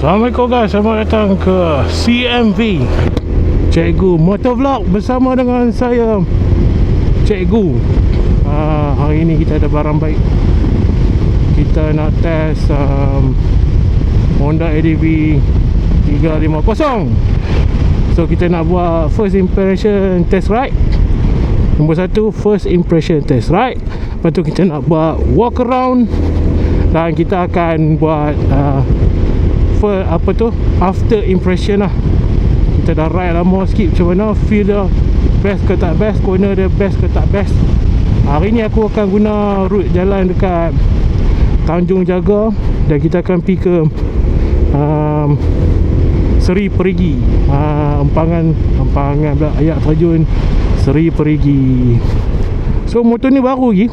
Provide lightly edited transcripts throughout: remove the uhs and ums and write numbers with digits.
Assalamualaikum guys, selamat datang ke CMV Cikgu Motovlog bersama dengan saya Cikgu. Hari ini kita ada barang baik. Kita nak test Honda ADV 350. So kita nak buat first impression test ride. Nombor 1, first impression test ride. Lepas tu kita nak buat walk around. Dan kita akan buat after impression lah. Kita dah ride lama sikit, macam mana feel dia, best ke tak best, corner dia best ke tak best. Hari ni aku akan guna route jalan dekat Tanjung Jaga. Dan kita akan pergi ke Seri Perigi, empangan pula, Ayak Terjun Seri Perigi. So motor ni baru lagi.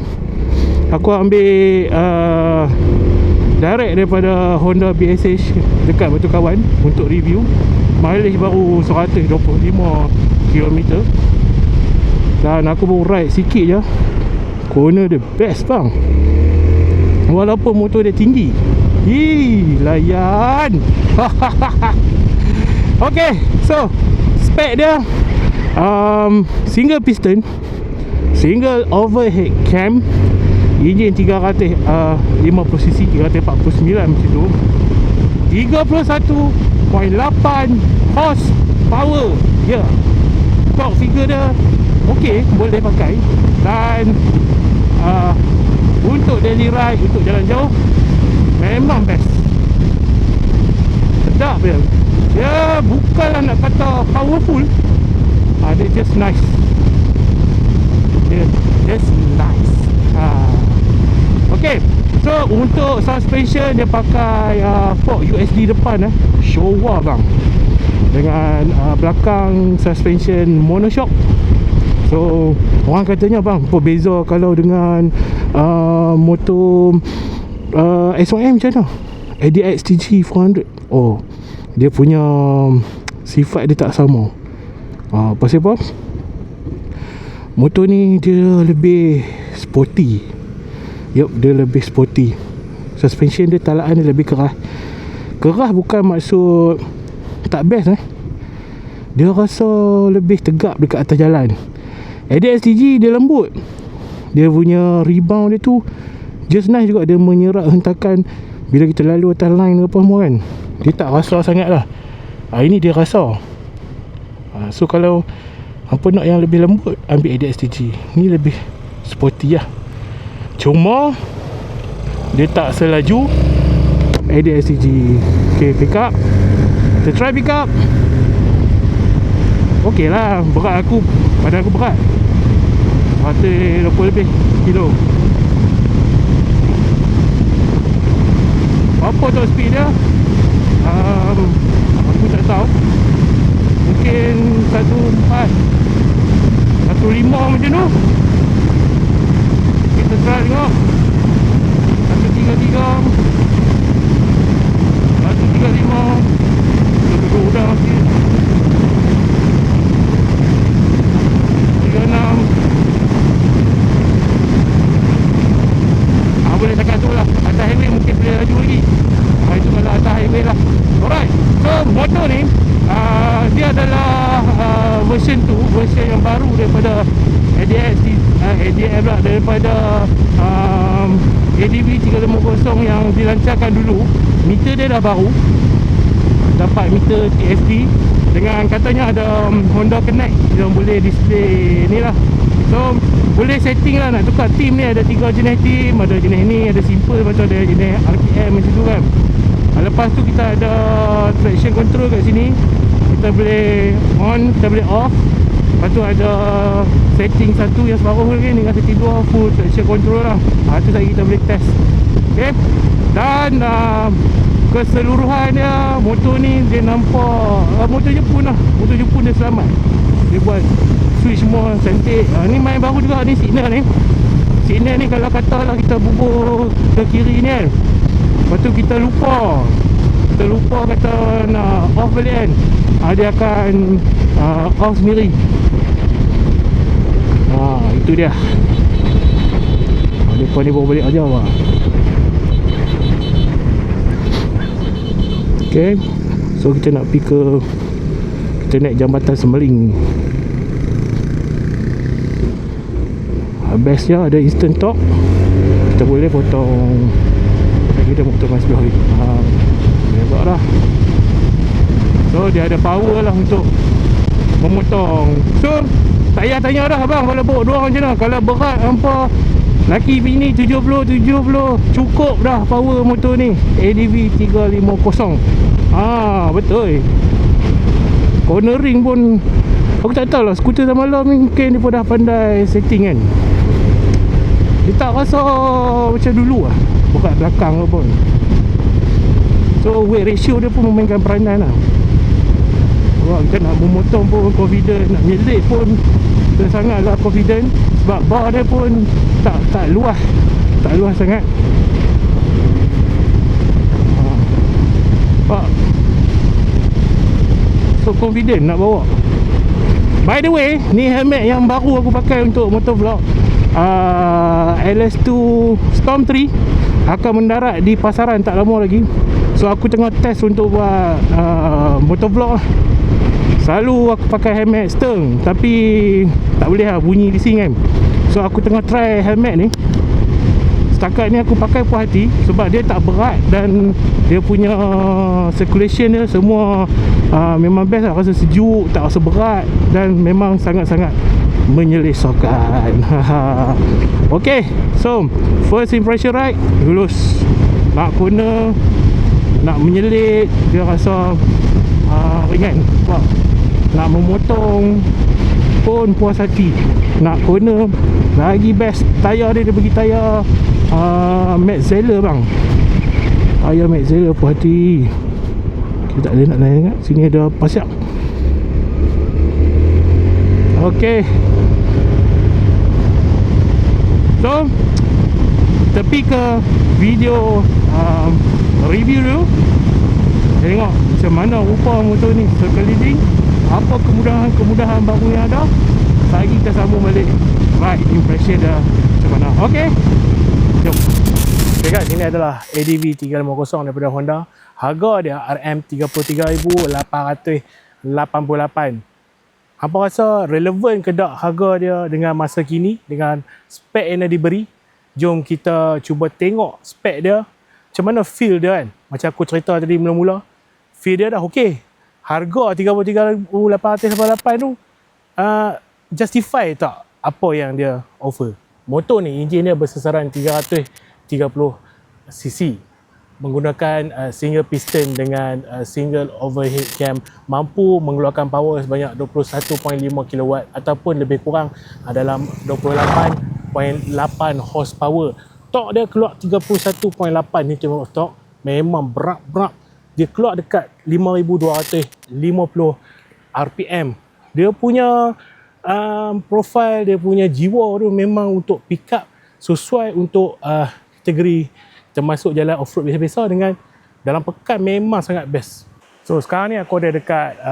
Aku ambil direct daripada Honda BSH dekat Batu Kawan untuk review. Mileage baru 125 km. Dan aku baru ride sikit je. Corner dia best bang, walaupun motor dia tinggi. Layan. Okay, so spek dia single piston, single overhead cam, enjin 350cc, 349 macam tu, 31.8 horsepower. Ya, torque figure dia okey, boleh pakai. Dan untuk daily ride, untuk jalan jauh, memang best. Sedap dia. Dia bukanlah nak kata powerful, dia just nice. Dia just nice. Okay, so untuk suspension dia pakai fork USD depan, Showa bang, dengan belakang suspension monoshock. So orang katanya bang, apa beza kalau dengan motor S1M macam mana? ADX TG 400. Oh, dia punya sifat dia tak sama. Pasal apa? Motor ni dia lebih sporty. Yup, dia lebih sporty. Suspension dia, talaan dia lebih keras. Keras bukan maksud tak best Dia rasa lebih tegap dekat atas jalan. ADX-TG dia lembut. Dia punya rebound dia tu just nice juga. Dia menyerap hentakan bila kita lalu atas line ke apa semua kan. Dia tak rasa sangat lah. Ini dia rasa. So kalau apa nak yang lebih lembut, ambil ADX-TG. Ni lebih sporty lah. Cuma dia tak selaju ADX-TG. Okay, pick up. Kita try pick up. Okey lah, berat aku, badan aku berat 120 lebih kilo. Apa top speed dia? Aku tak tahu. Mungkin 14, 15 macam tu. Kita try tengok. 133, 135. Kita duduk udang sikit. 36. Boleh cakap tu lah. Atas highway mungkin boleh laju lagi. Itu kalau atas highway lah. Alright, so motor ni dia adalah version yang baru daripada ADF lah, daripada ADV 350 yang dilancarkan dulu. Meter dia dah baru, dapat meter TFT dengan katanya ada Honda Connect yang boleh display ni lah. So boleh setting lah nak tukar team ni. Ada 3 jenis team. Ada jenis ni, ada simple, macam ada jenis RPM macam tu kan. Lepas tu kita ada traction control kat sini. Kita boleh on, kita boleh off. Lepas tu ada setting satu yang separuh lagi dengan setting 2 full traction control lah. Tu lagi kita boleh test. Okay. Dan keseluruhan dia, motor ni dia nampak motor Jepun lah. Motor Jepun dia selamat. Dia buat switch semua cantik. Ni main baru juga ni, signal ni. Signal ni kalau katalah kita bubur ke kiri ni kan, lepas tu kita lupa kata nak off balik kan, dia akan off sendiri. Itu dia. Depan ni bawa balik aja lah. Okay, so kita nak pergi ke, kita naik jambatan Semeling. Best dia ada instant talk, kita boleh potong. Kita motor mas sebelah ni, hebat lah. So dia ada power lah untuk memotong. So tak payah tanya dah abang, kalau bawa dua orang macam mana. Kalau berat hampa laki bini 70 cukup dah power motor ni. ADV 350. Betul. Cornering pun aku tak tahu lah, skuter zaman malam ni mungkin dia pun dah pandai setting kan. Dia tak rasa macam dulu lah, berat belakang pun. So weight ratio dia pun memainkan peranan lah. Wah, kita nak memotong pun confident, nak melik pun sangatlah confident. Sebab bar dia pun tak luas, tak luas sangat. So confident nak bawa. By the way, ni helmet yang baru aku pakai untuk motovlog, LS2 Storm 3 akan mendarat di pasaran tak lama lagi. So aku tengah test untuk buat motovlog lah. Selalu aku pakai helmet Stern, tapi tak boleh lah, bunyi bising kan. So aku tengah try helmet ni. Setakat ni aku pakai puas hati sebab dia tak berat dan dia punya circulation dia semua memang best lah. Rasa sejuk, tak rasa berat dan memang sangat-sangat menyelesaikan. Okay, so first impression ride, lulus. Nak corner, nak menyelit, dia rasa ringan. Nak memotong pun puas hati. Nak corner lagi best. Tayar dia bagi tayar Metzeler bang. Tayar Metzeler puas hati. Kita tak boleh nak naik kan. Sini ada pasiak. Okay, so tepi ke video review dulu. Tengok macam mana rupa motor ni sekeliling, apa kemudahan baru yang ada. Lagi kita sambung balik ride impression dah macam mana. Okay, jom. Okay guys, ini adalah ADV 350 daripada Honda. Harga dia RM33,888. Apa rasa relevan ke tak harga dia dengan masa kini, dengan spek yang dah diberi? Jom kita cuba tengok spek dia, macam mana feel dia kan. Macam aku cerita tadi mula-mula, feel dia dah okey. Harga RM33,888 tu justify tak apa yang dia offer. Motor ni enjin dia bersesaran 330cc, menggunakan single piston dengan single overhead cam, mampu mengeluarkan power sebanyak 21.5 kW ataupun lebih kurang dalam 28.8 horsepower. Torque dia keluar 31.8 Nm of torque. Memang berat. Dia keluar dekat 5,250 RPM. Dia punya profile, dia punya jiwa tu memang untuk pick up, sesuai untuk kategori termasuk jalan off-road biasa-biasa dengan dalam pekan memang sangat best. So sekarang ni aku ada dekat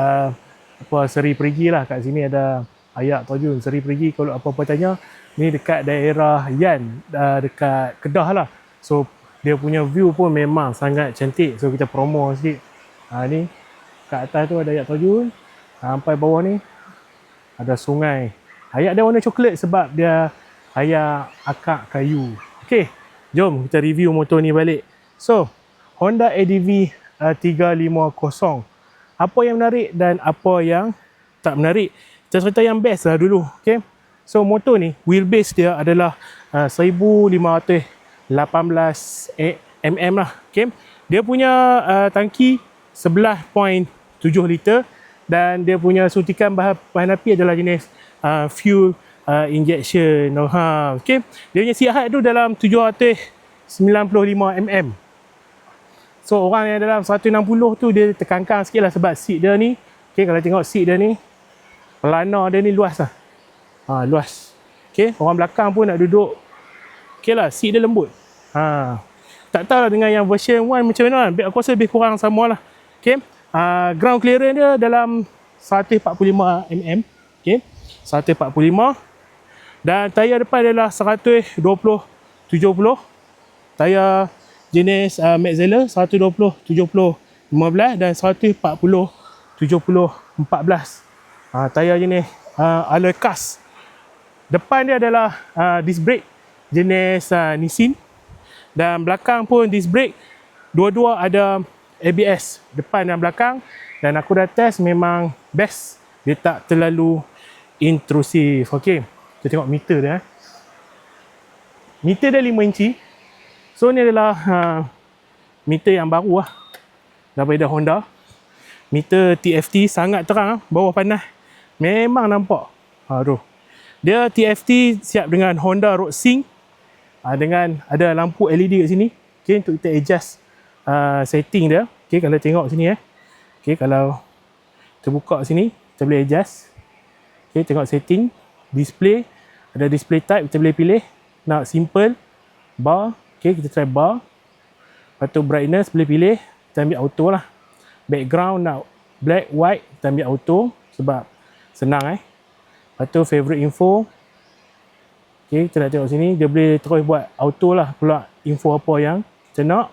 Seri Perigi lah. Kat sini ada Ayak Terjun Seri Perigi. Kalau apa-apa tanya, ni dekat daerah Yan, dekat Kedah lah. So dia punya view pun memang sangat cantik. So kita promo sikit. Ni kat atas tu ada Ayak Terjun, sampai bawah ni ada sungai. Ayak dia warna coklat sebab dia ayak akak kayu. Okay, jom kita review motor ni balik. So Honda ADV 350. Apa yang menarik dan apa yang tak menarik? Kita cerita yang best lah dulu. Okay, so motor ni wheelbase dia adalah 1518 mm lah. Okay, dia punya tangki 11.7 liter dan dia punya suntikan bahan api adalah jenis fuel injection. Okay, dia punya sihat tu dalam 795 mm. So orang yang dalam 160 tu dia terkangkang sikit lah sebab seat dia ni, okay, kalau tengok seat dia ni, pelana dia ni luas lah. Luas. Okay, orang belakang pun nak duduk, okay lah, seat dia lembut. Tak tahu lah dengan yang version 1 macam mana, aku rasa lebih kurang sama lah. Okay, ground clearance dia dalam 145 mm. Okay, 145. Dan tayar depan adalah 120/70. Tayar jenis Metzeler 120/70 15 dan 140 70 14. Tayar jenis alloy cast. Depan dia adalah disc brake jenis Nissin, dan belakang pun disc brake. Dua-dua ada ABS depan dan belakang, dan aku dah test, memang best. Dia tak terlalu intrusif. Okey, kita tengok meter dia. Meter dia 5 inci. So ni adalah meter yang baru lah daripada Honda. Meter TFT sangat terang, bawah panas memang nampak. Aduh. Dia TFT siap dengan Honda Road Sync, dengan ada lampu LED kat sini. Okay, untuk kita adjust setting dia. Okay, kalau tengok sini okay, kalau terbuka sini, kita boleh adjust. Okay, tengok setting, display, ada display type, kita boleh pilih nak simple, bar. Okay, kita try bar. Lepas tu brightness boleh pilih, kita ambil auto lah. Background nak black, white, kita ambil auto sebab senang Lepas tu favorite info. Okay, kita nak tengok sini, dia boleh terus buat auto lah, keluar info apa yang kita nak.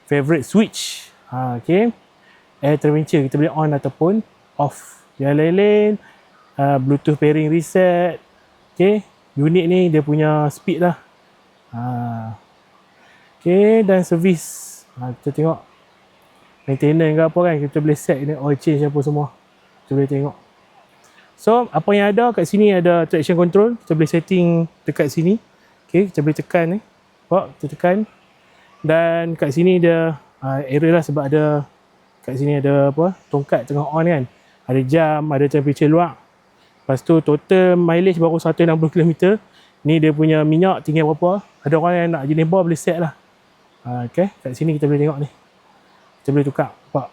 Favorite switch, okay. Air temperature kita boleh on ataupun off. Yang lain-lain, Bluetooth pairing reset. Okay, unit ni dia punya speed lah. Okay, dan servis. Kita tengok maintenance ke apa kan, kita boleh set ni, oil change apa semua. Kita boleh tengok. So, apa yang ada kat sini, ada traction control. Kita boleh setting dekat sini. Okay, kita boleh tekan ni. Kita tekan. Dan kat sini dia error lah sebab ada kat sini ada apa, tongkat tengah on kan. Ada jam, ada temperature luar. Lepas tu total mileage baru 160 km. Ni dia punya minyak tinggal berapa. Ada orang yang nak jenis bar boleh set lah. Okay, kat sini kita boleh tengok ni. Kita boleh tukar. Nampak?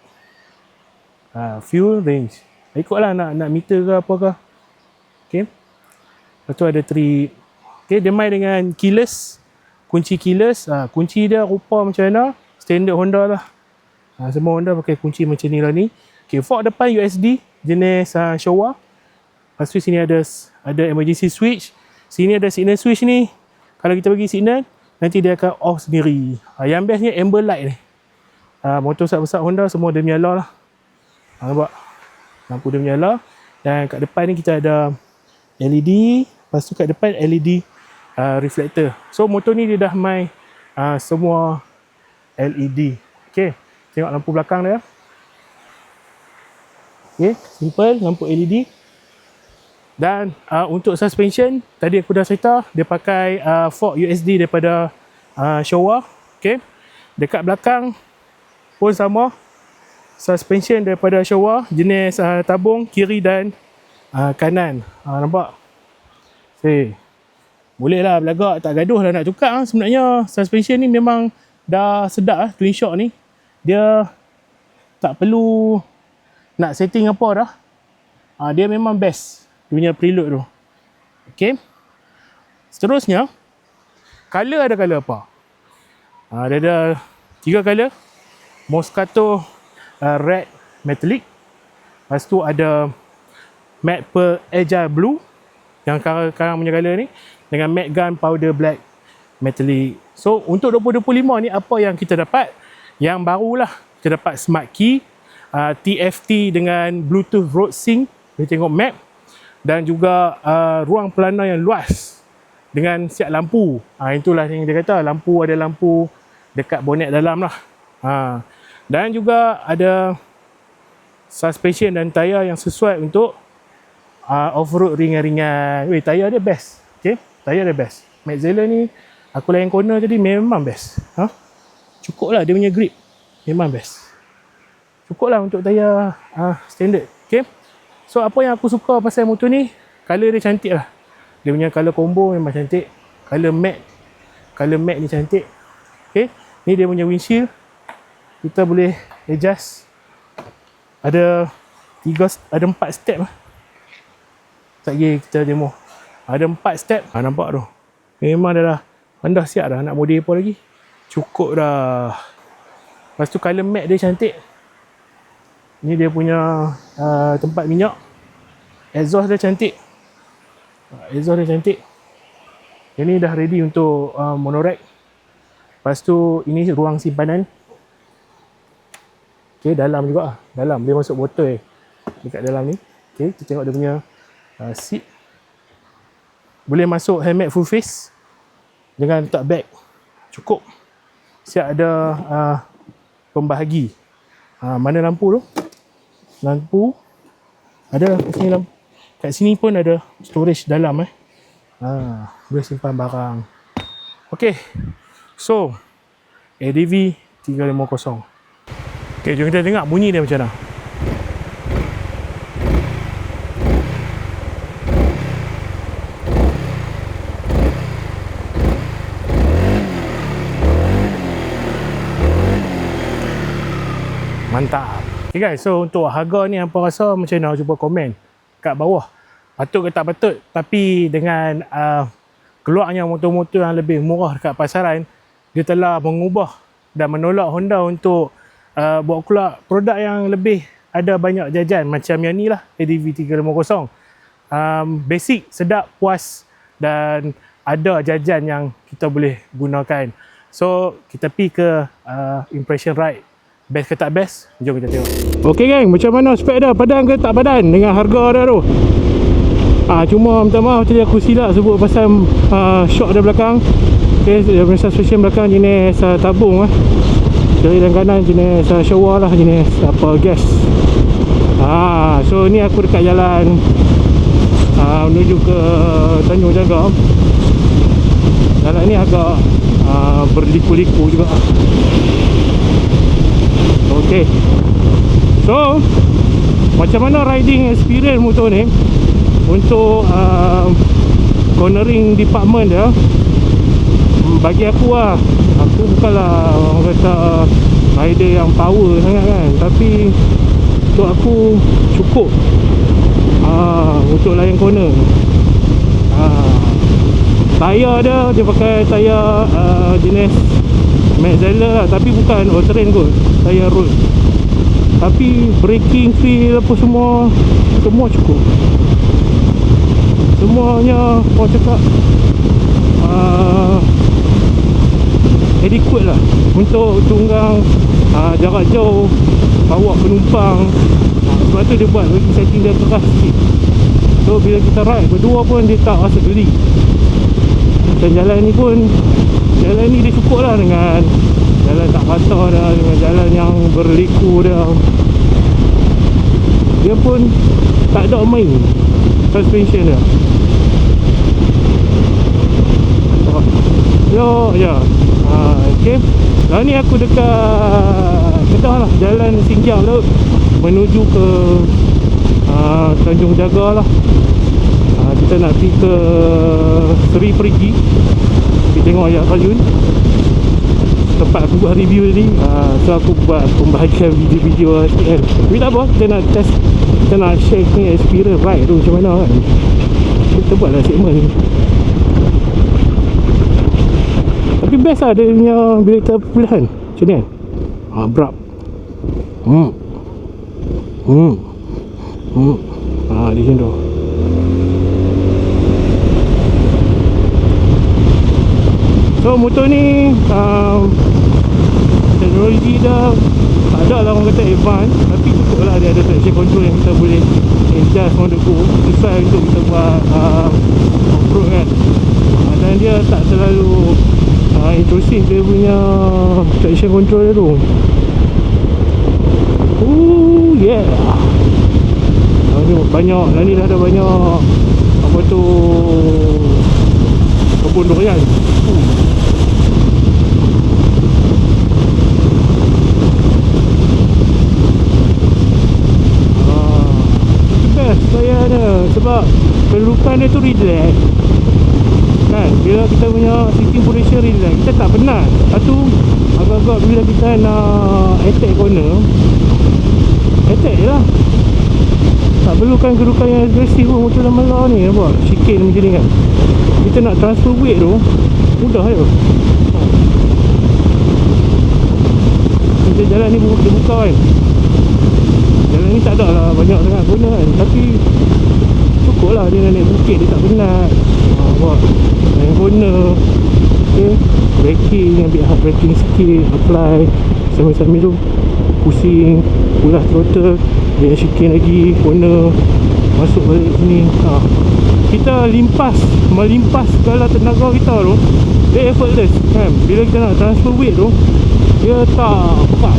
Fuel range. Ikutlah nak meter ke apa ke. Okay. Lepas tu ada trip. Okay, dia main dengan keyless. Kunci keyless. Kunci dia rupa macam mana? Standard Honda lah. Semua Honda pakai kunci macam ni lah ni. Okay, fork depan USD. Jenis Showa. Lepas tu sini ada emergency switch. Sini ada signal switch ni. Kalau kita bagi signal, nanti dia akan off sendiri. Yang bestnya amber light ni. Motor besar-besar Honda semua dia menyala lah. Nampak? Lampu dia menyala. Dan kat depan ni kita ada LED. Lepas tu kat depan LED reflector. So motor ni dia dah main semua LED. Okay, tengok lampu belakang dia. Okay, simple lampu LED. Dan untuk suspension, tadi aku dah cerita, dia pakai fork USD daripada Showa. Okay, dekat belakang pun sama. Suspension daripada Showa, jenis tabung kiri dan kanan. Nampak? Okay. Boleh lah belagak, tak gaduh lah nak tukar. Sebenarnya suspension ni memang dah sedap lah. Twin shock ni dia tak perlu nak setting apa dah. Dia memang best. Dia punya preload tu. Okay. Seterusnya, color ada color apa? Dia ada 3 color. Moscato red metallic. Lepas tu ada matte pearl agile blue, yang sekarang punya color ni, dengan matte gun powder black metallic. So untuk 2025 ni apa yang kita dapat? Yang barulah, kita dapat smart key, TFT dengan Bluetooth Road Sync, kita tengok map, dan juga ruang pelana yang luas dengan siap lampu. Itulah yang dia kata, lampu, ada lampu dekat bonet dalam lah. Dan juga ada suspension dan tayar yang sesuai untuk off-road ringan-ringan. Tayar dia best. Okay, tayar dia best. Metzeler ni, aku layan corner tadi, memang best. Cukup lah dia punya grip. Memang best. Cukup lah untuk tayar standard. Okay. So apa yang aku suka pasal motor ni, color dia cantik lah. Dia punya color combo memang cantik. Color matte ni cantik. Okay. Ni dia punya windshield. Kita boleh adjust. Ada 4 step lah. Tak lagi kita demo. Ada 4 step. Nampak tu. Memang dah siap dah nak model apa lagi. Cukup dah. Lepas tu color matte dia cantik. Ni dia punya tempat minyak. Exhaust dia cantik. Yang ni dah ready untuk monorack. Lepas tu ini ruang simpanan. Okay, dalam juga lah. Dalam, dia masuk botol dekat dalam ni. Okay, kita tengok dia punya seat. Boleh masuk helmet full face. Jangan letak bag. Cukup. Siap ada pembahagi. Mana lampu tu? Lampu. Ada kat sini lampu. Kat sini pun ada storage dalam boleh simpan barang. Okay. So, ADV 350. Okay, jom kita dengar bunyi dia macam mana. Mantap. Okay guys, so untuk harga ni hampa rasa macam mana? Cuba komen kat bawah. Patut ke tak patut? Tapi dengan keluarnya motor-motor yang lebih murah dekat pasaran, dia telah mengubah dan menolak Honda untuk buat keluar produk yang lebih ada banyak jajan macam yang ni lah, ADV 350. Basic, sedap, puas dan ada jajan yang kita boleh gunakan. So kita pergi ke impression ride. Best ke tak best? Jom kita tengok. Okay gang, macam mana spek dia? Padan ke tak padan dengan harga dia tu? Cuma minta maaf tadi aku silap sebut pasal shock dia belakang. Okay, dia punya suspension belakang jenis tabung kiri dan kanan jenis Showa lah, jenis gas. So ni aku dekat jalan menuju ke Tanjung Jaga. Jalan ni agak berliku-liku juga. Okay, so macam mana riding experience motor ni untuk cornering department dia? Bagi aku aku bukanlah orang kata rider yang power sangat kan, tapi untuk aku cukup untuk layan corner. Tayar dia pakai tayar jenis Metzeler lah, tapi bukan all terrain kot, tayar road. Tapi braking feel apa semua cukup. Semuanya orang cakap adequate lah untuk tunggang jarak jauh, bawa penumpang. Sebab tu dia buat bagi setting dia keras sikit. So bila kita ride berdua pun dia tak rasa geli. Dan jalan ni dia cukup lah dengan jalan tak patah dah, dengan jalan yang berliku dah. Dia pun tak ada main suspension dia. Okay. Sekarang ni aku dekat Kedah lah, jalan Singjang tu menuju ke Tanjung Jaga lah. Kita nak pergi ke Seri Perigi, pergi tengok Ayat Kajun, tempat aku buat review tadi. So aku buat pembahagian video-video sikit kan. Tapi tak apa, kita nak test, kita nak share ni experience ride tu macam mana kan. Kita buat lah segmen ni. Tapi best lah dia punya bila kita pilihan macam ni kan. Brab di sini tu. So motor ni teknologi dah tak ada lah orang kata advance, tapi cukup lah dia ada traction control yang kita boleh adjust on the go, sesuai untuk kita buat off-road kan. Dan dia tak terlalu intrusive dia punya traction control dia tu. Yeah. Ni banyak, ni dah ada banyak apa tu, kebun durian. Best saya ada sebab kedudukan dia tu relax kan. Bila kita punya sitting position relax, kita tak penat. Satu, agak-agak bila kita nak attack corner, attack je lah, tak perlukan kedudukan yang agresif pun. Motor Lamela ni nampak chicane macam ni kan, kita nak transfer weight tu mudah je. Macam jalan ni dia buka kan, jalan ni tak ada lah banyak sangat guna kan, tapi cukup lah dia naik bukit, dia tak penat. Buat naik corner. Okay, braking, ambil hard braking sikit, apply sambil-sambil tu pusing, ulas throttle, dia shaking lagi, corner, masuk balik sini. Kita melimpas segala tenaga kita tu, dia effortless kan. Bila kita nak transfer weight tu, dia tak berat.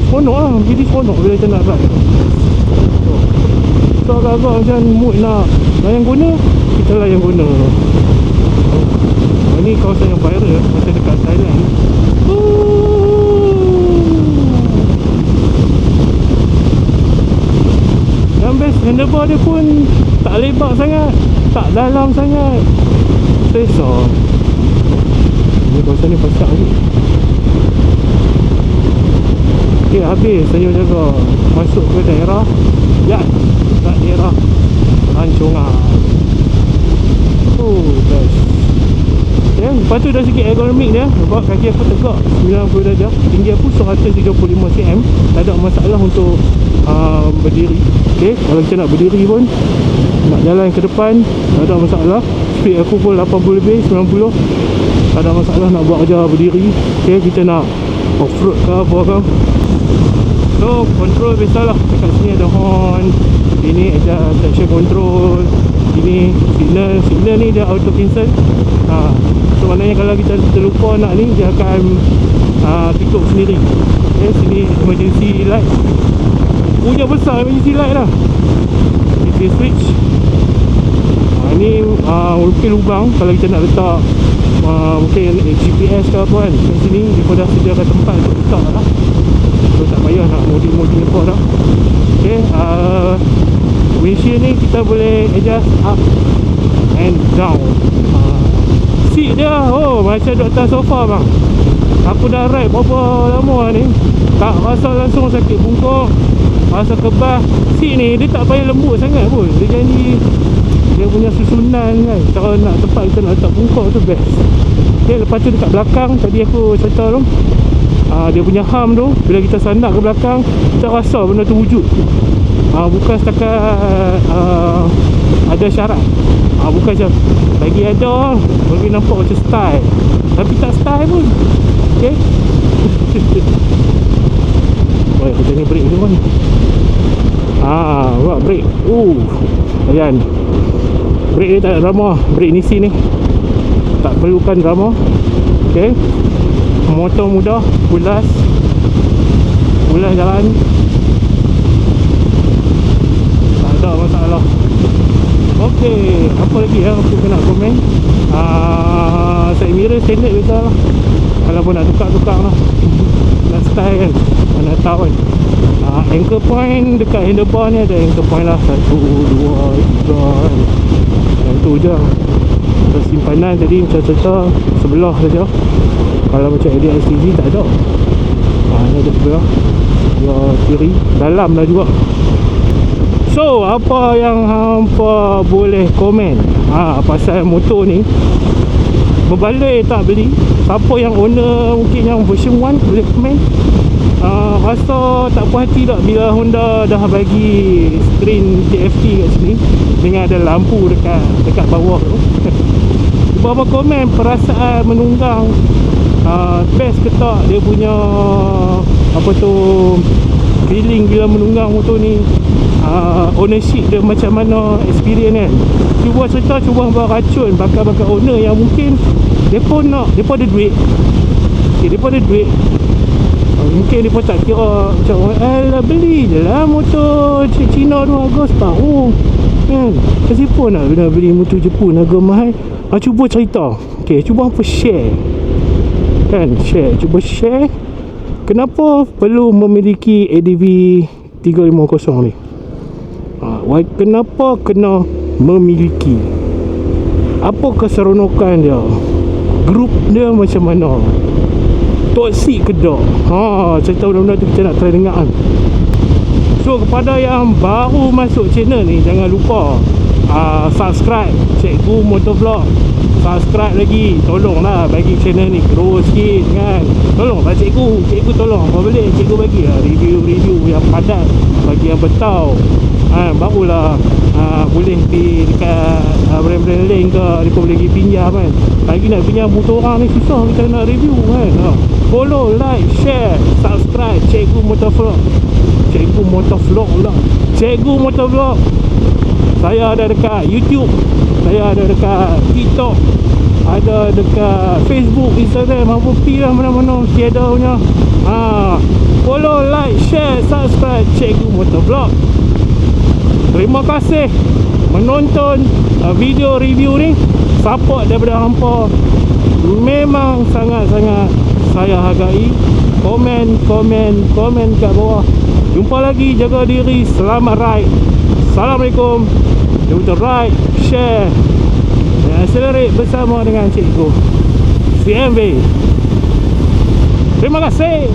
Seronok lah, jadi seronok bila kita nak ride. So agak-agak macam mood nak layan guna, kita layan guna. Ini kawasan yang viral macam dekat Thailand. Yang best, handlebar dia pun tak lebar sangat, tak dalam sangat, selesa. Ini kawasan ni pasak ni. Okay, habis saya jaga masuk ke daerah kat daerah Rancongan. Best. Okay, lepas tu dari segi ergonomik dia, sebab kaki aku tegak 90 darjah, tinggi aku 135 cm, tak ada masalah untuk berdiri. Okay, kalau kita nak berdiri pun, nak jalan ke depan, tak ada masalah. Speed aku pun 80 lebih, 90, tak ada masalah nak buat kerja berdiri. Okay, kita nak off-road ke apa ke. So, control biasalah. Dekat sini ada horn, ini ada traction control, ini signal ni dia auto cancel. So maknanya kalau kita terlupa nak ni, dia akan tutup sendiri. Okay, sini emergency light, punya besar emergency light lah. Kita switch. Ni mungkin lubang kalau kita nak letak mungkin GPS ke apa kan. Kat sini dia pun dah sediakan tempat untuk letak lah. So tak payah nak modi apa dah. Okay, windshield ni kita boleh adjust up and down. Seat dia, macam duduk atas sofa bang. Aku dah ride berapa lama ni, tak rasa langsung sakit bungkuk, rasa kebas. Seat ni dia tak payah lembut sangat pun. Dia jadi, dia punya susunan kan, cara nak tempat kita nak letak bungkuk tu best. Okay, lepas tu dekat belakang tadi aku cerita tu, dia punya hum tu, bila kita sandak ke belakang, kita rasa benda tu wujud. Bukan setakat ada syarat, bukan macam lagi ada, bagi nampak macam style, tapi tak style pun. Okay. Aku tengok brake tu kan. Buat brake. Ayan, brake ni tak ada drama. Brake Nissin ni tak perlukan drama. Okay, motor mudah, ulas jalan, tak ada masalah. Okay, apa lagi yang aku nak komen? Side mirror standard biasa lah. Kalau pun nak tukar-tukar lah, nak style kan, mana tahu kan. Anchor point dekat handlebar ni ada anchor point lah, 1, 2, 3 kan. Yang tu je. Terus simpanan tadi macam cerita sebelah saja. Kalau macam ADS-TZ tak ada. Ni ada sebelah, dia kiri, dalam lah juga. So, apa yang hampa boleh komen pasal motor ni? Berbaloi tak beli? Siapa yang owner mungkin yang version 1 boleh komen. Rasa tak puas hati tak bila Honda dah bagi screen TFT kat sini dengan ada lampu dekat bawah tu. Beberapa komen perasaan menunggang, best ke tak dia punya apa tu feeling bila menunggang motor ni, ownership dia macam mana, experience kan. Cuba cerita, cuba beracun bakal-bakal owner yang mungkin depa ada duit. Okay, depa ada duit, mungkin depa tak kira macam alah beli je lah motor Cina tu harga separuh kan. Kesiapa nak beli motor Jepun harga mahal. Cuba cerita. Okay, cuba apa share kan, cuba share kenapa perlu memiliki ADV 350 ni. Kenapa kena memiliki, apa keseronokan dia, grup dia macam mana, toksik ke tak. Cerita benda-benda tu kita nak try dengar kan. So kepada yang baru masuk channel ni, jangan lupa subscribe Cikgu Motovlog. Subscribe lagi, tolonglah bagi channel ni grow sikit kan. Tolonglah cikgu tolong apa boleh cikgu bagi review yang padat bagi yang bertahu barulah boleh pergi dekat brand-brand lain ke, mereka boleh pergi pinjam kan. Lagi nak pinjam motor orang ni susah kita nak review kan. Follow, like, share, subscribe Cikgu Motovlog. Cikgu Motovlog lah, Cikgu Motovlog. Saya ada dekat YouTube, saya ada dekat TikTok, ada dekat Facebook, Instagram, apa pi lah, mana-mana tiada punya. Follow, like, share, subscribe Cikgu Motovlog. Terima kasih menonton video review ni. Support daripada hampa memang sangat-sangat saya hargai. Komen kat bawah. Jumpa lagi, jaga diri, selamat ride. Assalamualaikum. Don't ride, share dan accelerate bersama dengan Cikgu CMB. Terima kasih.